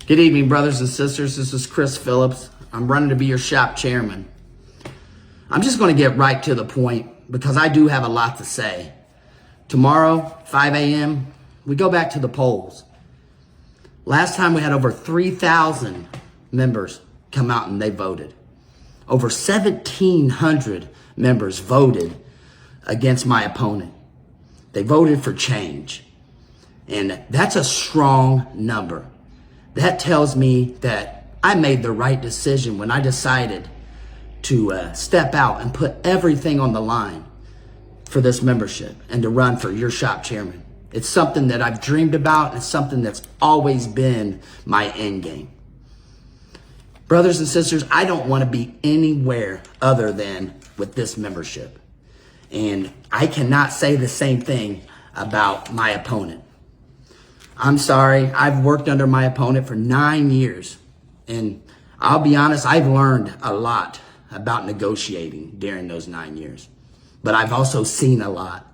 Good evening, brothers and sisters. This is Chris Phillips. I'm running to be your shop chairman. I'm just going to get right to the point because I do have a lot to say. Tomorrow, 5 a.m., we go back to the polls. Last time we had over 3,000 members come out and they voted. Over 1,700 members voted against my opponent. They voted for change. And that's a strong number. That tells me that I made the right decision when I decided to step out and put everything on the line for this membership and to run for your shop chairman. It's something that I've dreamed about. It's something that's always been my end game. Brothers and sisters, I don't want to be anywhere other than with this membership. And I cannot say the same thing about my opponent. I'm sorry, I've worked under my opponent for 9 years. And I'll be honest, I've learned a lot about negotiating during those 9 years. But I've also seen a lot.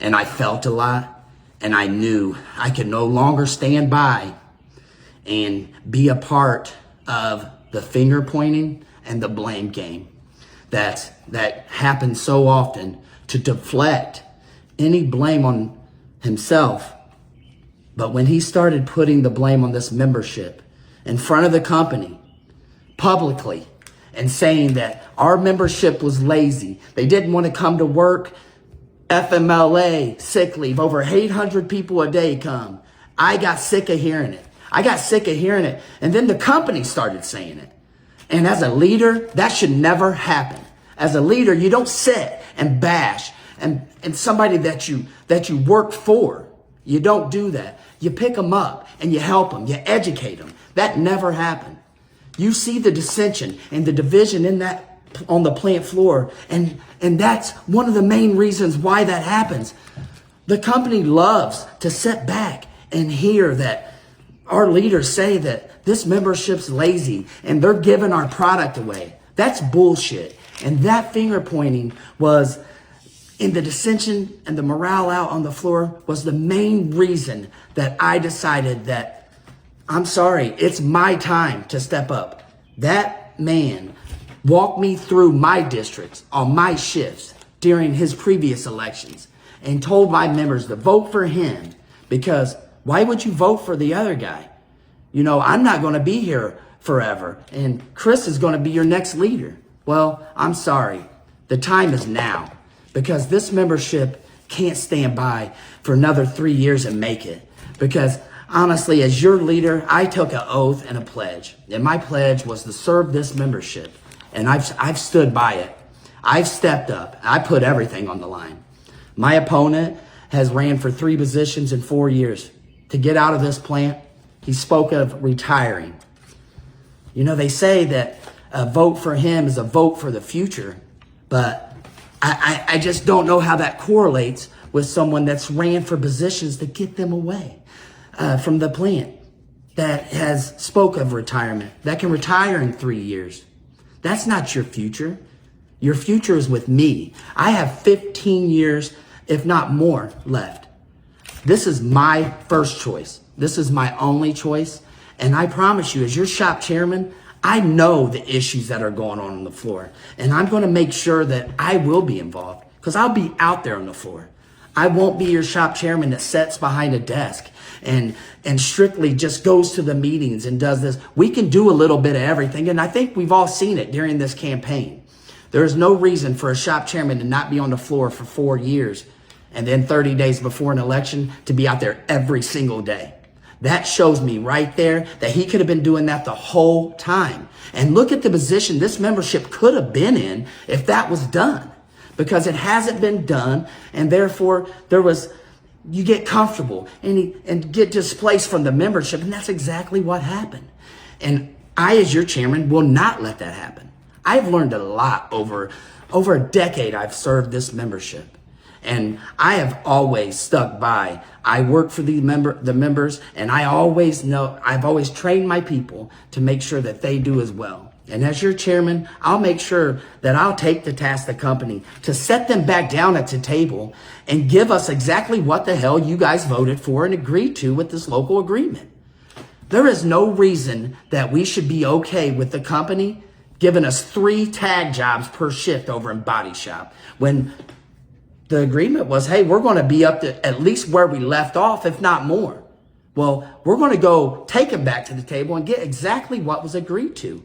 And I felt a lot. And I knew I could no longer stand by and be a part of the finger pointing and the blame game that happens so often to deflect any blame on himself. But when he started putting the blame on this membership in front of the company publicly and saying that our membership was lazy, they didn't want to come to work, FMLA, sick leave, over 800 people a day come. I got sick of hearing it. And then the company started saying it. And as a leader, that should never happen. As a leader, you don't sit and bash and somebody that you work for. You don't do that. You pick them up and you help them. You educate them. That never happened. You see the dissension and the division in that on the plant floor. And that's one of the main reasons why that happens. The company loves to sit back and hear that our leaders say that this membership's lazy and they're giving our product away. That's bullshit. And that finger pointing was in the dissension and the morale out on the floor was the main reason that I decided that, I'm sorry, it's my time to step up. That man walked me through my districts on my shifts during his previous elections and told my members to vote for him because why would you vote for the other guy? You know, I'm not going to be here forever and Chris is going to be your next leader. Well, I'm sorry. The time is now. Because this membership can't stand by for another 3 years and make it. Because honestly, as your leader, I took an oath and a pledge. And my pledge was to serve this membership. And I've stood by it. I've stepped up. I put everything on the line. My opponent has ran for 3 positions in 4 years. To get out of this plant, he spoke of retiring. You know, they say that a vote for him is a vote for the future. But I just don't know how that correlates with someone that's ran for positions to get them away from the plant, that has spoke of retirement, that can retire in 3 years. That's not your future. Your future is with me. I have 15 years, if not more, left. This is my first choice. This is my only choice. And I promise you, as your shop chairman, I know the issues that are going on the floor, and I'm going to make sure that I will be involved because I'll be out there on the floor. I won't be your shop chairman that sits behind a desk and strictly just goes to the meetings and does this. We can do a little bit of everything, and I think we've all seen it during this campaign. There is no reason for a shop chairman to not be on the floor for 4 years and then 30 days before an election to be out there every single day. That shows me right there that he could have been doing that the whole time. And look at the position this membership could have been in if that was done. Because it hasn't been done, and therefore you get comfortable and get displaced from the membership, and that's exactly what happened. And I, as your chairman, will not let that happen. I've learned a lot over a decade I've served this membership. And I have always stuck by. I work for the members, and I've always trained my people to make sure that they do as well. And as your chairman, I'll make sure that I'll take the task the company to set them back down at the table and give us exactly what the hell you guys voted for and agreed to with this local agreement. There is no reason that we should be okay with the company giving us 3 tag jobs per shift over in Body Shop when the agreement was, hey, we're going to be up to at least where we left off, if not more. Well, we're going to go take them back to the table and get exactly what was agreed to.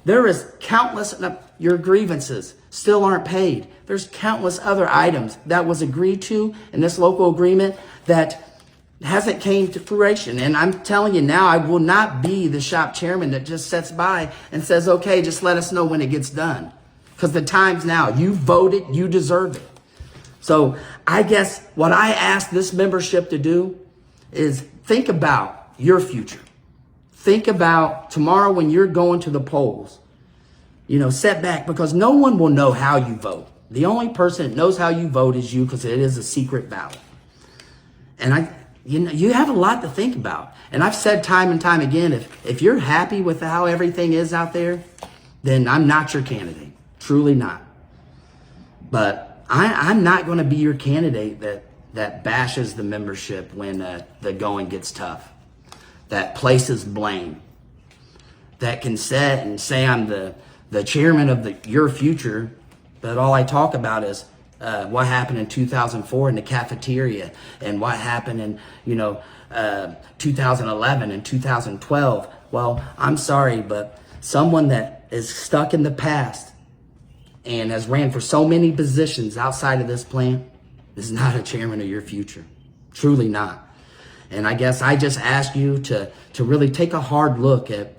There is countless, your grievances still aren't paid. There's countless other items that was agreed to in this local agreement that hasn't came to fruition. And I'm telling you now, I will not be the shop chairman that just sits by and says, okay, just let us know when it gets done. Because the time's now. You voted, you deserve it. So I guess what I ask this membership to do is think about your future. Think about tomorrow when you're going to the polls. Set back, because no one will know how you vote. The only person that knows how you vote is you, because it is a secret ballot. And you have a lot to think about. And I've said time and time again, if you're happy with how everything is out there, then I'm not your candidate. Truly not. But I'm not going to be your candidate that bashes the membership when the going gets tough, that places blame, that can sit and say I'm the chairman of your future, but all I talk about is what happened in 2004 in the cafeteria and what happened in 2011 and 2012. Well, I'm sorry, but someone that is stuck in the past and has ran for so many positions outside of this plant is not a chairman of your future. Truly not. And I guess I just ask you to really take a hard look at,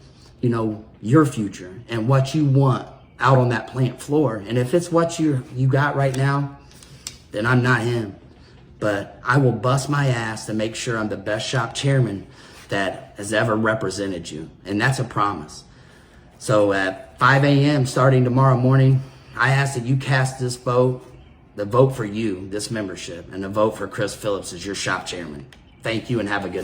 your future and what you want out on that plant floor. And if it's what you got right now, then I'm not him. But I will bust my ass to make sure I'm the best shop chairman that has ever represented you. And that's a promise. So at 5 a.m. starting tomorrow morning, I ask that you cast this vote, the vote for you, this membership, and the vote for Chris Phillips as your shop chairman. Thank you and have a good